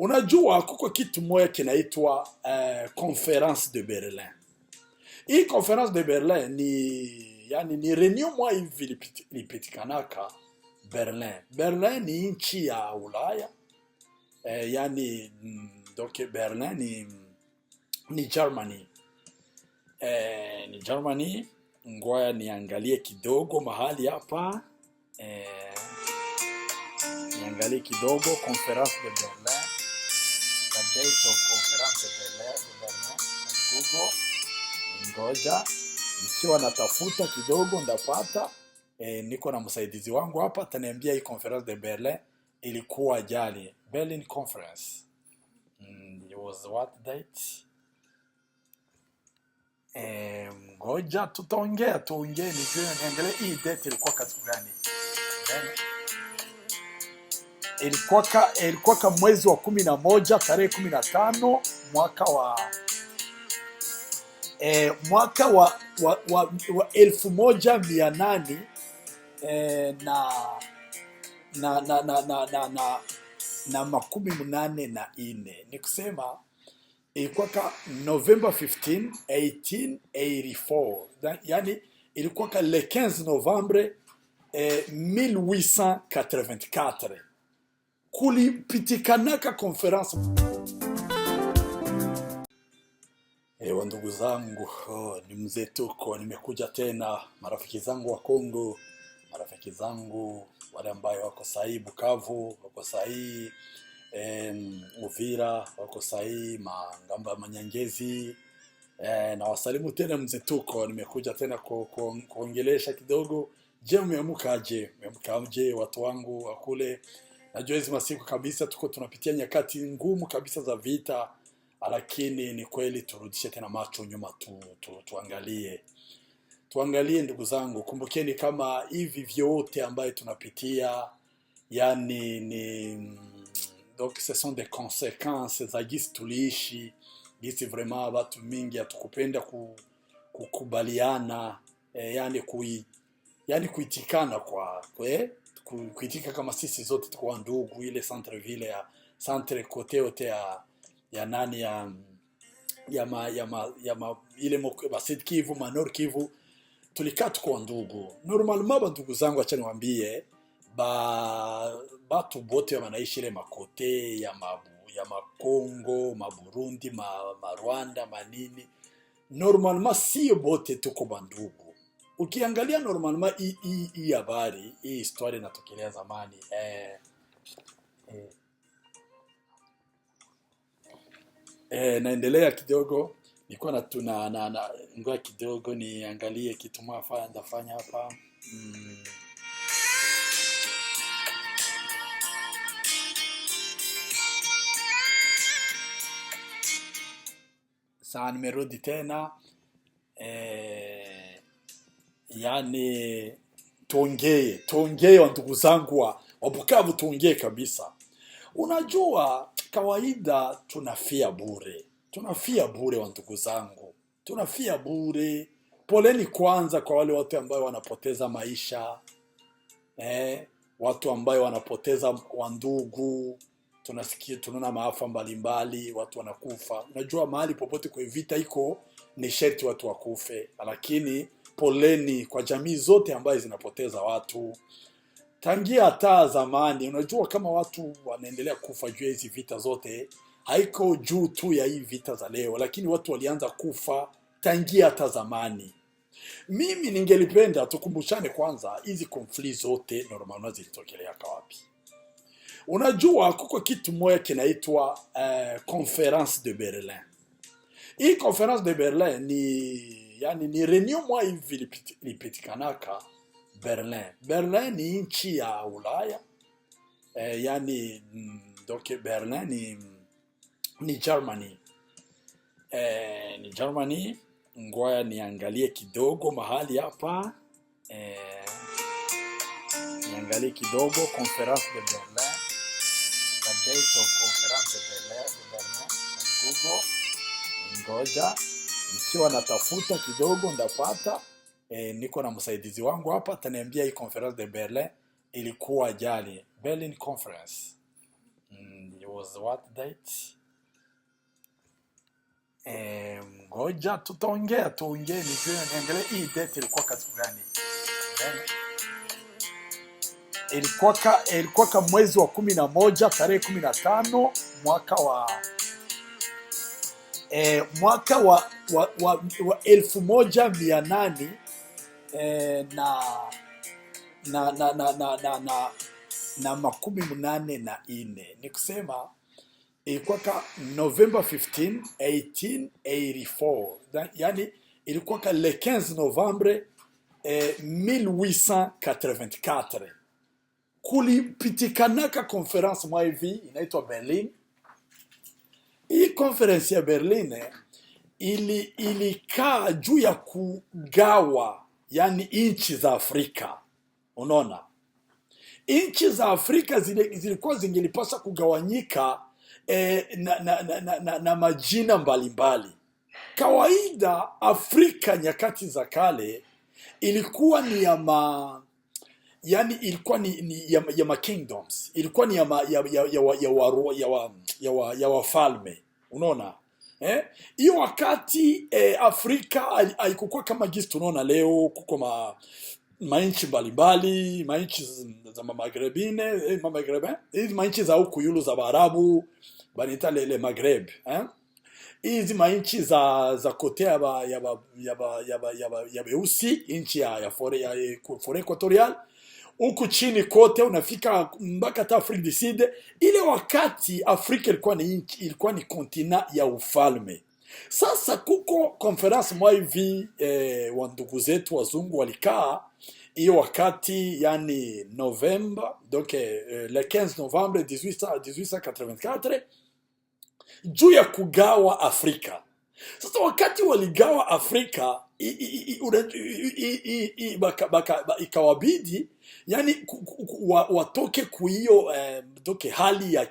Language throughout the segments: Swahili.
Unajua kuko kitu moja kinaitwa Conference de Berlin. Hii Conference de Berlin ni reunion moja hivi ilipitikanaka Berlin. Berlin ni nchi ya Ulaya. Donc Berlin ni Germany. Ni Germany. Ngoja niangalie kidogo mahali hapa. Niangalie kidogo Conference de Berlin. The date of Conference de Berlin. Google. Ngoja nikiwa natafuta kidogo ndapata. Niko na msaidizi wangu hapa ataniambia hii Conference de Berlin ilikuwa jali. Berlin Conference. It was what date? Ngoja tuongee niangalie hii date ilikuwa katika gani. Ilikuwa mwezi wa 11 tarehe 15 mwaka wa 1800 na 84. Ni kusema ilikuwa November 15 1884. Yani ilikuwa le 15 Novembre 1884 kulipitikanaka conference. Ndugu zangu, ni mzee Tuko, nimekuja tena. Marafiki zangu wa Kongo, marafiki zangu wale ambao wako sahi Bukavu, wako sahi Uvira, wako sahi Mangamba Manyangezi, na wasalimu tena mzee Tuko. Nimekuja tena kuongelesha kidogo. Je, umeamkaje? Umeamkaje watu wangu wakule? Najua hizi masiku kabisa tuko tunapitia nyakati ngumu kabisa za vita, lakini ni kweli turudishe tena macho nyuma tuangalie ndugu zangu. Kumbukeni kama hivi vyote ambaye tunapitia donc ce sont des conséquences za gisi tuliishi, gisi vraiment watu mingi hatukupenda kukubaliana, kuitikana kuitika kama sisi zote tuko ndugu. Ile centre ville ya centre côté yote ile Sud Kivu, Nord Kivu, tulikaa tuko ndugu. Normalement bandugu zangu, acha niwaambie batu bote wanaishi ile makote ya Kongo, Burundi, Rwanda, manini. Normalement si bote tuko bandugu. Ukiangalia normalement hii habari, hii historia inatokelea zamani. Naendelea kidogo. Nilikuwa ngoja kidogo niangalie kitu ndafanya hapa. Sasa nimerudi tena. Tuongee wa ndugu zangu wa Bukavu, tuongee kabisa. Unajua kawaida tunafia bure wa ndugu zangu, tunafia bure. Poleni kwanza kwa wale watu ambao wanapoteza maisha, watu ambao wanapoteza wandugu. Tunasikia tunaona maafa mbalimbali, watu wanakufa. Unajua mahali popote kwa vita iko ni sharti watu wakufe, lakini poleni kwa jamii zote ambazo zinapoteza watu tangia hata zamani. Unajua kama watu wanaendelea kufa juu hizi vita zote, haiko juu tu ya hii vita za leo, lakini watu walianza kufa tangia hata zamani. Mimi ningelipenda tukumbushane kwanza hizi konflikti zote normalement zilitokelea wapi. Unajua kuko kitu moja kinaitwa Conference de Berlin. Hii Conference de Berlin ni reunion moja hivi ilipitikanaka Berlin. Berlin ni nchi ya Ulaya. Donc Berlin ni Germany. Ni Germany. Ngoja niangalie kidogo mahali hapa. Niangalie kidogo Conference de Berlin. The date of Conference de Berlin. Google. Ngoja nikiwa natafuta kidogo ndapata. Niko na msaidizi wangu hapa ataniambia hii Conference de Berlin ilikuwa jali. Berlin Conference. It was was what date? Ngoja tuongee niangalie hii date ilikuwa katika gani. Ilikuwa mwezi wa 11 tarehe 15 mwaka wa 1800 na 84. Ni kusema ilikuwa November 15 1884, yani ilikuwa le 15 Novembre 1884 kulipitikanaka conference mwa hivi inaitwa Berlin. Hii conference ya Berlin ilikaa juu ya kugawa yani inchi za Afrika. Unaona, inchi za Afrika zilikuwa zingelipaswa kugawanyika na majina mbalimbali. Kawaida Afrika nyakati za kale ilikuwa ni yani ilikuwa ni ya ma kingdoms, ilikuwa ni ya wafalme. Unaona, hiyo wakati Afrika haikuwa kama jinsi tunaona leo. Kuko mainchi mbalimbali, mainchi za Maghrebine, hizi mainchi za huku yulu za Waarabu banita le Maghreb, hizi mainchi za kote ya beusi, inchi ya fore equatorial. Huku chini kote unafika mpaka ta Afrika du Sud. Ile wakati Afrika ilikuwa ni kontina ya ufalme. Sasa kuko conference mwa hivi wa ndugu zetu wazungu walikaa hiyo wakati, yani November, donc le 15 Novembre 1884, juu ya kugawa Afrika. Sasa wakati waligawa Afrika ikawabidi yani watoke kuhiyo doke hali ya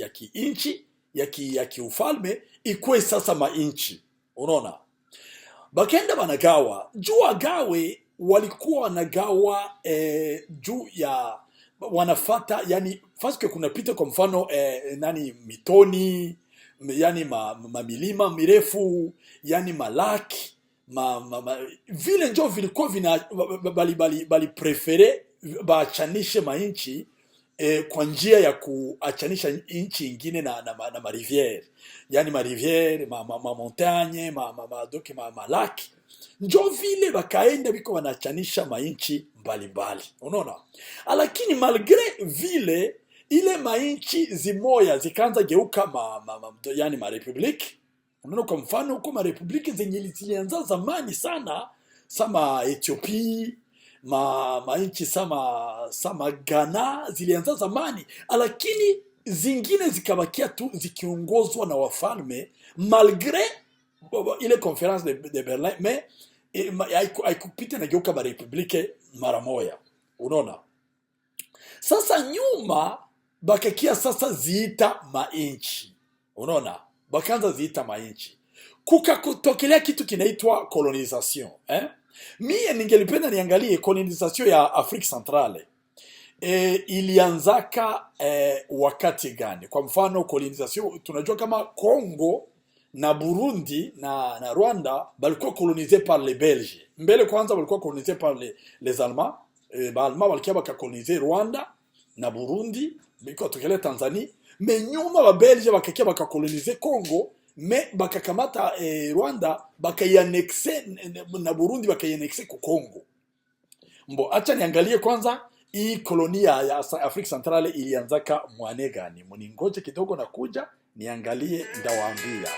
kiinchi ya kiufalme ikuwe sasa mainchi. Unaona, bakenda banagawa juu agawe, walikuwa wanagawa juu ya wanafata yani faske kunapita kwa mfano mitoni, yani mamilima mirefu, yani malaki vile njo vilikuwa bali prefere baachanishe mainchi kwa njia ya kuachanisha inchi ingine na mariviere, yani mariviere, montagne, malaki. Njo vile bakaenda biko wanachanisha mainchi mbalimbali. Unaona, lakini malgre vile ile mainchi zimoya zikaanza geuka yani marepubliki. Unaona, kwa mfano huko marepubliki zenye zilianza zamani sana, sama Ethiopia, mainchi sama Ghana zilianza zamani, lakini zingine zikabakia tu zikiongozwa na wafalme malgre ile conference de Berlin, mais haikupita na geuka marepubliki mara moja. Unaona, sasa nyuma bakakia sasa ziita mainchi. Unaona, bakaanza ziita mainchi, kutokelea kitu kinaitwa colonisation. Mie ningelipenda niangalie colonisation ya Afrika Centrale ilianzaka wakati gani. Kwa mfano colonisation tunajua kama Congo na Burundi na Rwanda balikuwa colonisé par les Belges. Mbele kwanza balikuwa colonisé par les Allemands. Ba-Allemands walikuwa bakakolonize Rwanda na Burundi, biko tokelea Tanzania. Me nyuma ba Belge bakakia bakakolonize Congo, me bakakamata Rwanda bakayanexe na Burundi bakayanexe ku Congo. Mbo acha niangalie kwanza hii kolonia ya Afrika Centrale ilianzaka mwane gani. Mningoje kidogo na kuja niangalie, ndawaambia.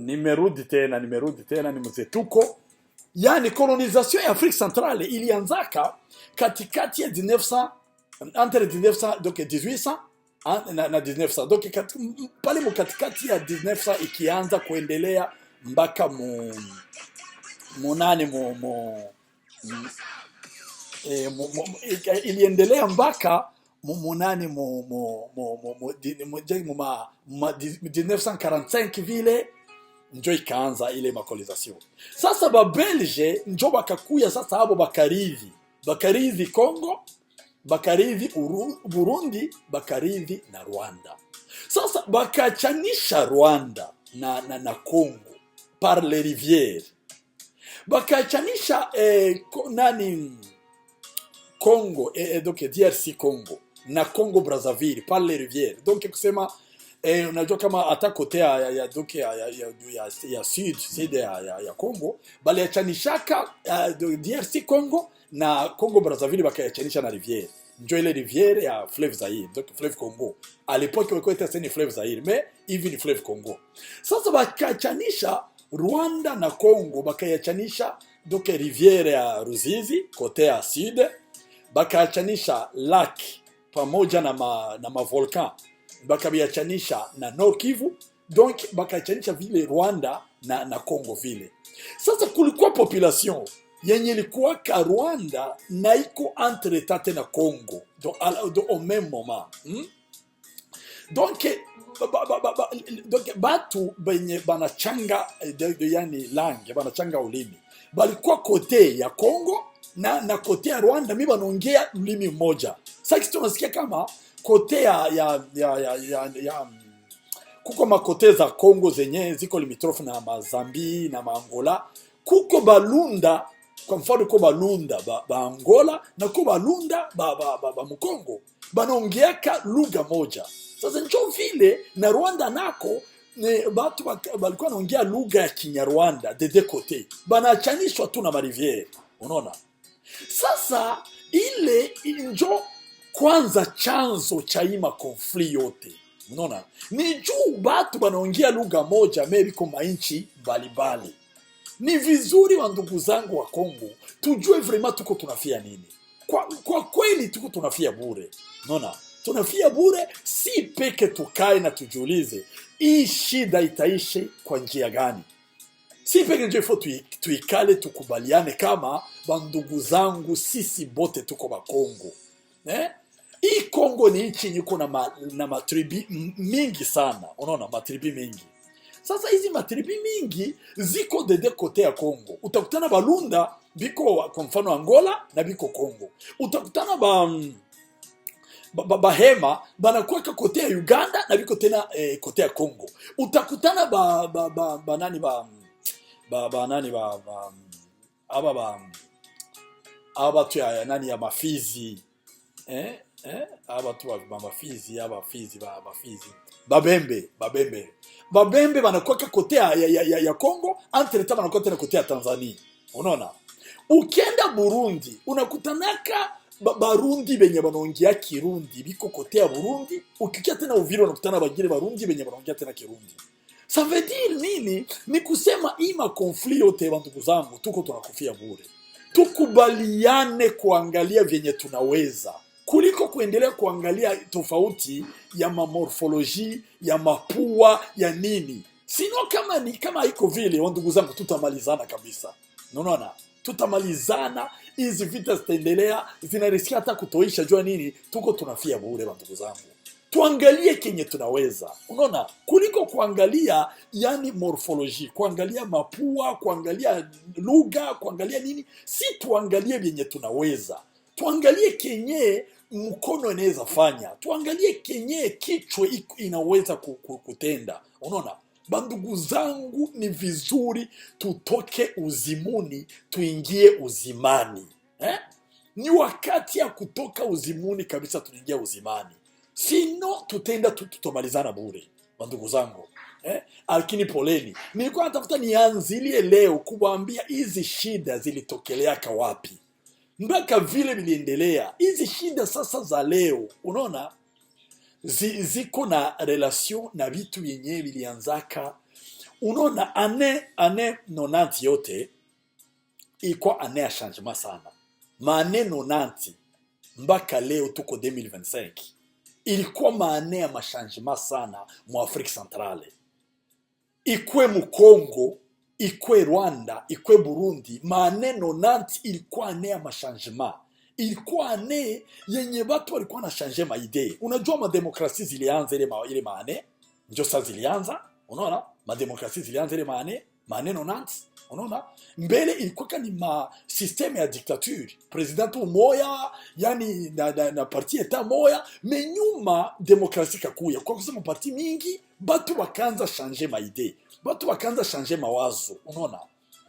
Nimerudi tena ni mzee tuko. Yani colonisation ya Afrique Centrale ilianzaka katikati ya 1900 entre 1900 donc 1800 na 1900 donc pale mu katikati ya 1900 ikianza kuendelea mpaka munane iliendelea mpaka munane 1945 vile njo ikaanza ile makolizasyon. Sasa ba Belge njo bakakuya sasa abo bakarithi Congo, bakarithi Burundi, bakarithi na Rwanda. Sasa bakachanisha Rwanda na Congo par les rivières. Bakachanisha Congo donc DRC Congo na Congo Brazzaville par les rivières. Donc kusema unajua kama hata kote ya sud ya Congo bali yachanishaka DRC Congo na Congo Brazzaville bakayachanisha na rivière. Njo ile rivière ya fleuve Zaire, donc fleuve Congo. À l'époque ilikuwa itaitwa fleuve Zaire, mais hivi ni fleuve Congo. Sasa bakachanisha Rwanda na Congo bakayachanisha donc rivière ya Ruzizi kote ya sud, bakayachanisha lac pamoja na ma volcan, bakabiachanisha na Nord Kivu, donc bakachanisha vile Rwanda na Congo vile. Sasa kulikuwa population yenye ilikuwa ka Rwanda na iko entre tate na Congo donc au même moment. Donc batu benye banachanga yani langue banachanga ulimi balikuwa kote ya Congo na kote ya Rwanda mi banaongea ulimi mmoja. Sasa tunasikia kama kote ya kuko makote za Congo zenye ziko limitrofu na Mazambi na Angola, kuko balunda kwa mfano ko balunda ba Angola na ko balunda ba Mkongo banaongeaka lugha moja. Sasa njo vile na Rwanda nako batu balikuwa naongea lugha ya Kinyarwanda de côté banachanishwa tu na mariviere, unaona. Sasa ile njo kwanza chanzo cha hii konfli yote, unaona, ni juu batu banaongea lugha moja maybe kwa mainchi mbalimbali. Ni vizuri wa ndugu zangu wa Kongo tujue vraiment tuko tunafia nini. Kwa kweli tuko tunafia bure, unaona, tunafia bure. Si peke tukae na tujiulize hii shida itaishi kwa njia gani. Si peke ndio ifo tuikale tukubaliane kama bandugu zangu sisi bote tuko ba Kongo. Hii Kongo ni nchi niko na matribi mingi sana, unaona, matribi mingi. Sasa hizi matribi mingi ziko de kote ya Kongo. Utakutana balunda biko kwa mfano Angola na biko Kongo. Utakutana Bahema banakuwa kote ya Uganda na biko tena kote ya Kongo. Utakutana aba tu ya nani ya Mafizi aba tu ba Mafizi Babembe banakuwa kote ya Kongo, entre temps banakuwa tena kote ya Tanzania, unaona. Ukienda Burundi unakutanaka Barundi benye banaongea Kirundi biko kote ya Burundi. Ukikia tena Uvira unakutana bagire Barundi benye banaongea tena Kirundi. Ça veut dire nini? Ni kusema ima konfli yote bandugu zangu tuko tunakufia bure. Tukubaliane kuangalia vyenye tunaweza kuliko kuendelea kuangalia tofauti ya morphology ya mapua ya nini. Sino kama haiko vile ndugu zangu tutamalizana kabisa. Unaona? Tutamalizana, hizi vita zitaendelea, zinarisikia hata kutoisha. Jua nini? Tuko tunafia bure ndugu zangu. Tuangalie kenye tunaweza, unaona, kuliko kuangalia yani morphology, kuangalia mapua, kuangalia lugha, kuangalia nini. Si tuangalie vyenye tunaweza. Tuangalie kenye mkono inaweza fanya. Tuangalie kenye kichwa inaweza kutenda. Unaona? Bandugu zangu, ni vizuri tutoke uzimuni tuingie uzimani. Ni wakati ya kutoka uzimuni kabisa tuingia uzimani. Sino tutenda tutomalizana bure bandugu zangu. Lakini poleni. Nilikuwa natafuta nianzilie leo kuwaambia hizi shida zilitokeleaka wapi. Mpaka vile biliendelea. Hizi shida sasa za leo, unaona, ziko na relation na vitu yenye bilianzaka Unaona ane 90 yote ilikuwa ane ya changement sana. Maane 90 mpaka leo tuko 2025 ilikuwa maane ya machangement sana mu Afrique Centrale. Ikwe mu Congo, ikwe Rwanda, ikwe Burundi, maane 90 ilikuwa ane ya machangement. Ilikuwa ane yenye watu walikuwa na changer maide. Unajua mademokrasi zilianza ile maane, ndio sasa zilianza. Unaona? Mademokrasi zilianza ile maane 90. Unaona? Mbele ilikuwa ni systeme ya dictature. President moya, yani na parti eta moya, menyuma demokrasi kakuya. Kwa kusema parti mingi, batu wakaanza changer maide. Batu wakaanza changer mawazo. Unaona?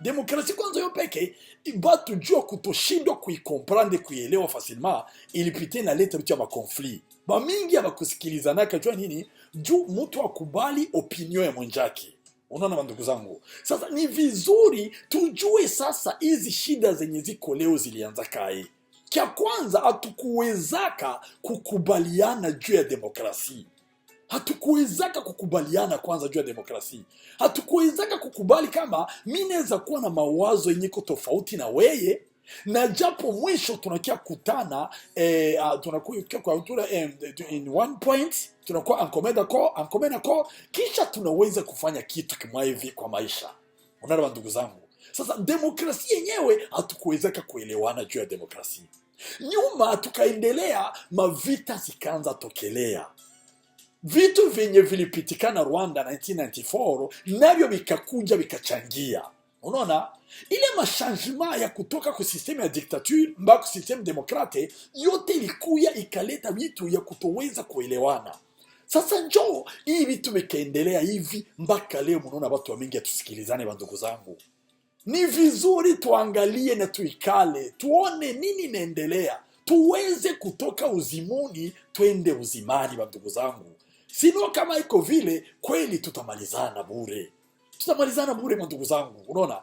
Demokrasi kwanza yo peke, batu jua kutoshindwa kuikomprendre, kuielewa facilement, ilipite na leta bitu ya makonflit. Ba mingi abakusikilizana kajua nini? Juu mtu akubali opinion ya mwenzake. Unaona bandugu zangu? Sasa ni vizuri tujue sasa hizi shida zenye ziko leo zilianza kai. Kia kwanza hatukuwezaka kukubaliana juu ya demokrasi. Hatukuwezaka kukubaliana kwanza juu ya demokrasi. Hatukuwezaka kukubali kama mimi naweza kuwa na mawazo yenye tofauti na weye, na japo mwisho tunakia kutana tunakuwa in one point, tunakuwa en commun accord, kisha tunaweza kufanya kitu kama hivi kwa maisha. Unaona ndugu zangu? Sasa demokrasi yenyewe hatukuwezaka kuelewana juu ya demokrasi. Nyuma tukaendelea, mavita zikaanza tokelea. Vitu vyenye vilipitikana Rwanda 1994 navyo vikakuja vikachangia. Unaona? Ile machangement ya kutoka kwa systeme ya dictature mpaka systeme demokrate yote ilikuya ikaleta vitu ya kutoweza kuelewana. Sasa njoo hii vitu vikaendelea hivi mpaka leo. Mnaona watu wa mingi atusikilizane bandugu zangu. Ni vizuri tuangalie na tuikale, tuone nini inaendelea. Tuweze kutoka uzimuni twende uzimani bandugu zangu. Sino kama iko vile kweli tutamalizana bure. Tutamalizana bure ndugu zangu. Unaona?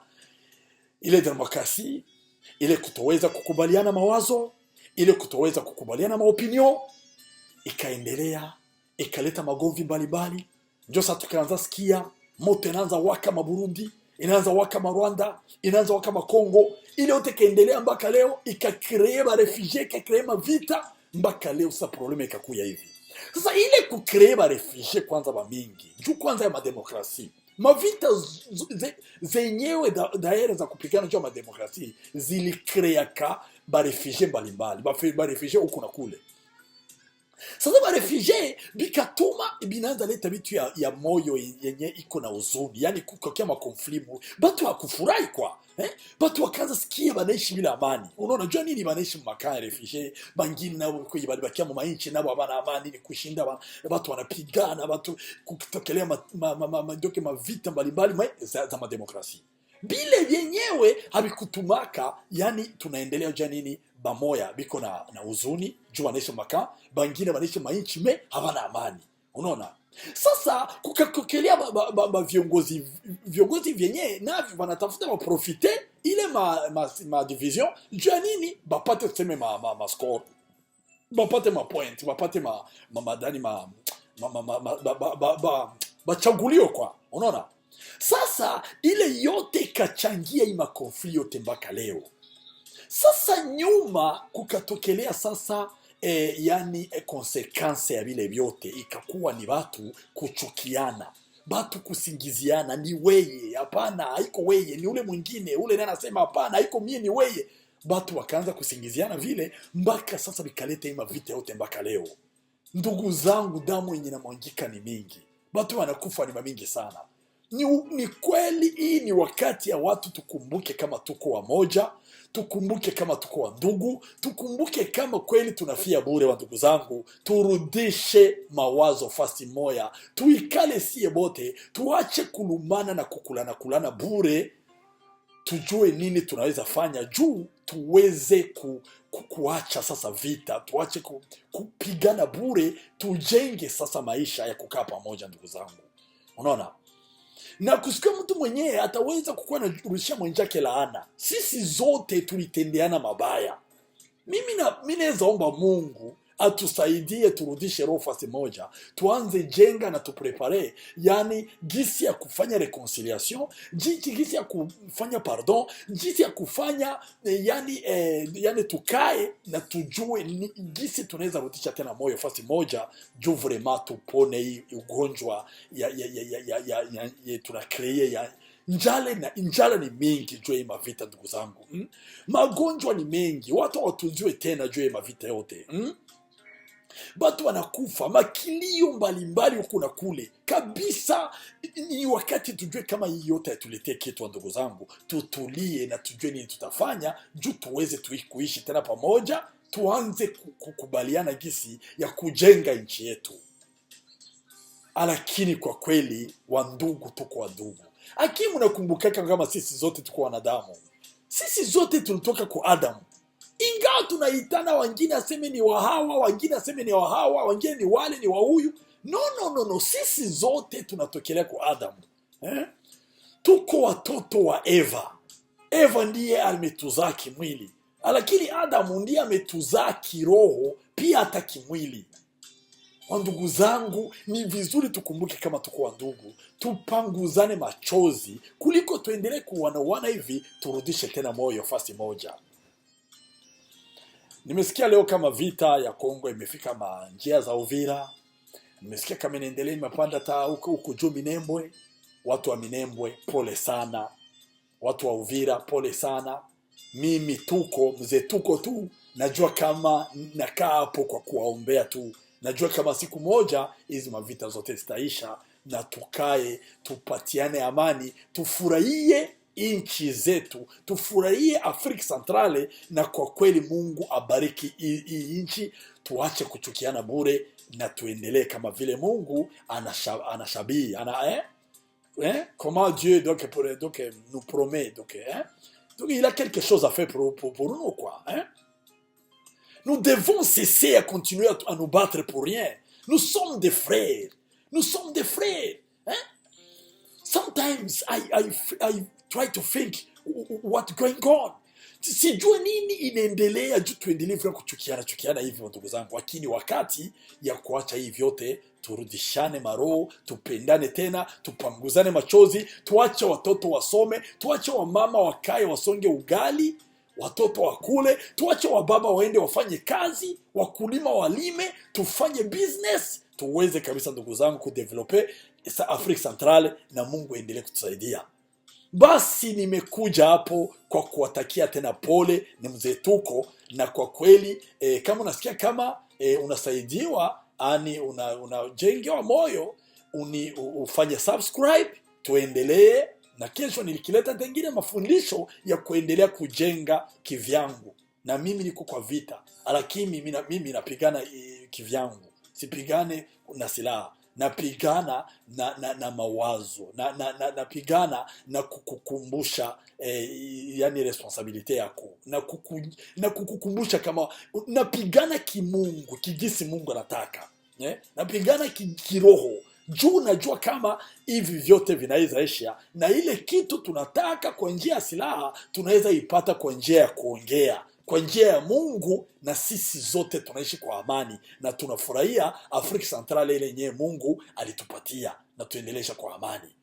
Ile demokrasi, ile kutoweza kukubaliana mawazo, ile kutoweza kukubaliana maopinion, ikaendelea, ikaleta magomvi mbalimbali. Ndio sasa tukaanza sikia moto inaanza waka Burundi, inaanza waka Rwanda, inaanza waka Kongo. Ile yote kaendelea mpaka leo, ikakrea ba refugee, ikakrea vita mpaka leo. Sasa problema ikakuya hivi. Sasa ile kukrea ba refugee kwanza ba mingi, juu kwanza ya mademokrasi. Mavita zenyewe daera za kupigana juu ya mademokrasi zilikreaka ba refugee mbalimbali, ba refugee huku na kule. Sasa ba refugee bikatuma binaanza leta vitu ya moyo yenye iko na huzuni, yani kukokea makonflimu, batu hakufurahi kwa batu wakaanza sikia banaishi bila amani. Unaona jua nini banaishi makaya refugee bangine nabo kuyibakia mu mainchi nabo abana amani ni kushinda batu wanapigana, batu kutokelea madoke mavita mbalimbali za mademokrasi. Bile vyenyewe habikutumaka, yani tunaendelea jua nini bamoya biko na huzuni juu wanaishi maka, bangine wanaishi mainchi habana amani. Unaona? Sasa kukakokelea viongozi vyenye navyo wanatafuta waprofite ile ma division juu nini bapate tuseme ma score, bapate ma point, bapate madani bachagulio kwa. Unaona? Sasa ile yote kachangia ima konfli yote mpaka leo. Sasa nyuma kukatokelea sasa yani konsekanse ya vile vyote ikakuwa ni watu kuchukiana, watu kusingiziana, ni weye, hapana haiko weye, ni ule mwingine, ule naye anasema hapana haiko mie, ni weye. Watu wakaanza kusingiziana vile mpaka sasa vikaleta ima vita yote mpaka leo. Ndugu zangu, damu yenye inamwangika ni mingi, watu wanakufa ni mingi sana. Ni kweli hii ni wakati ya watu tukumbuke kama tuko wamoja, tukumbuke kama tuko wa ndugu, tukumbuke kama kweli tunafia bure wa ndugu zangu. Turudishe mawazo fasi moya, tuikale siye bote, tuache kulumana na kulana bure. Tujue nini tunaweza fanya juu tuweze kuacha sasa vita, tuache kupigana bure, tujenge sasa maisha ya kukaa pamoja ndugu zangu. Unaona? Na kusikia mtu mwenyewe ataweza kukuwa na urudishia mwenzake laana. Sisi zote tulitendeana mabaya. Mimi naweza omba Mungu atusaidie turudishe roho fasi moja, tuanze jenga na tuprepare, yani gisi ya kufanya reconciliation, gisi ya kufanya pardon, gisi ya kufanya yani tukae na tujue gisi tunaweza rudisha tena moyo fasi moja, juu vraiment tupone hii ugonjwa ya tunacree ya njala ni mingi juu ya mavita ndugu zangu. Magonjwa ni mengi, watu hawatunziwe tena juu ya mavita yote. Batu wanakufa, makilio mbalimbali huku na kule kabisa. Ni wakati tujue kama hii yote yatuletee kitu ndugu zangu, tutulie na tujue nini tutafanya juu tuweze kuishi tena pamoja, tuanze kukubaliana gisi ya kujenga nchi yetu. Lakini kwa kweli wandugu, tuko wandugu. Akimu nakumbukaka kama sisi zote tuko wanadamu. Sisi zote tulitoka kwa Adamu. Ingawa tunaitana, wengine aseme ni wa Hawa, wengine aseme ni wa Hawa, wengine ni wale ni wa huyu. No. Sisi zote tunatokelea kwa Adamu. Tuko watoto wa Eva. Eva ndiye ametuzaa kimwili. Lakini Adamu ndiye ametuzaa kiroho pia hata kimwili. Wandugu zangu, ni vizuri tukumbuke kama tuko wandugu, tupanguzane machozi kuliko tuendelee kuwanawana hivi, turudishe tena moyo fasi moja. Nimesikia leo kama vita ya Kongo imefika njia za Uvira. Nimesikia kama inaendelea imepanda hata huko juu Minembwe. Watu wa Minembwe pole sana. Watu wa Uvira pole sana. Mimi tuko tu, najua kama nakaa hapo kwa kuwaombea tu. Najua kama siku moja hizi mavita zote zitaisha na tukae tupatiane amani, tufurahie nchi zetu, tufurahie Afrika Centrale, na kwa kweli Mungu abariki hii nchi, tuache kuchukiana bure na tuendelee kama vile Mungu anashabii comment Dieu donc nous promet donc il a quelque chose à faire pour nous quoi Nous devons cesser à continuer à nous battre pour rien. Nous sommes des frères. Nous sommes des frères. Sometimes I try to think what's going on. Sijua nini inaendelea juu tuendelee vile kuchukiana hivi ndugu zangu. Lakini wakati ya kuacha hivi vyote, turudishane maroho, tupendane tena, tupanguzane machozi, tuache watoto wasome, tuache wamama wakae wasonge ugali, watoto wakule, tuache wababa waende wafanye kazi, wakulima walime, tufanye business, tuweze kabisa ndugu zangu kudevelope Afrika Centrale, na Mungu endelee kutusaidia. Basi nimekuja hapo kwa kuwatakia tena pole, ni mzee tuko, na kwa kweli kama unasikia kama unasaidiwa, unajengewa moyo, ufanye subscribe, tuendelee. Na kesho nilikileta tengine mafundisho ya kuendelea kujenga kivyangu. Na mimi niko kwa vita, lakini mimi napigana kivyangu. Sipigane na silaha, napigana na mawazo, napigana na kukukumbusha yani responsabilite yako, na kukukumbusha kama napigana kimungu, kigisi Mungu anataka. Napigana kiroho, juu najua kama hivi vyote vinaweza isha, na ile kitu tunataka kwa njia ya silaha tunaweza ipata kwa njia ya kuongea, kwa njia ya Mungu, na sisi zote tunaishi kwa amani na tunafurahia Afrika Centrale ile yenyewe Mungu alitupatia, na tuendelesha kwa amani.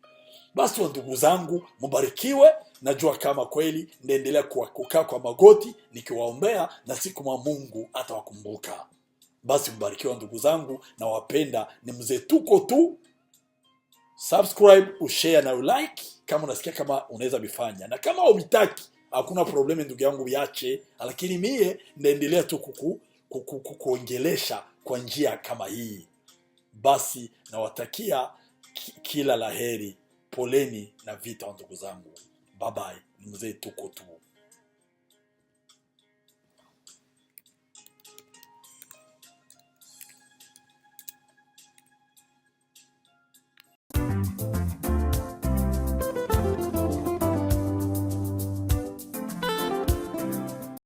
Basi ndugu zangu, mbarikiwe. Najua kama kweli naendelea kukaa kwa magoti nikiwaombea, na siku Mungu atawakumbuka. Basi mbarikiwa ndugu zangu, na wapenda, ni mzee tuko tu. Subscribe, ushare na ulike kama unasikia kama unaweza bifanya, na kama uitaki hakuna problemi ndugu yangu, biache. Lakini mie naendelea tu kuongelesha kwa njia kama hii. Basi nawatakia kila laheri, poleni na vita ndugu zangu. Bye bye, ni mzee tuko tu.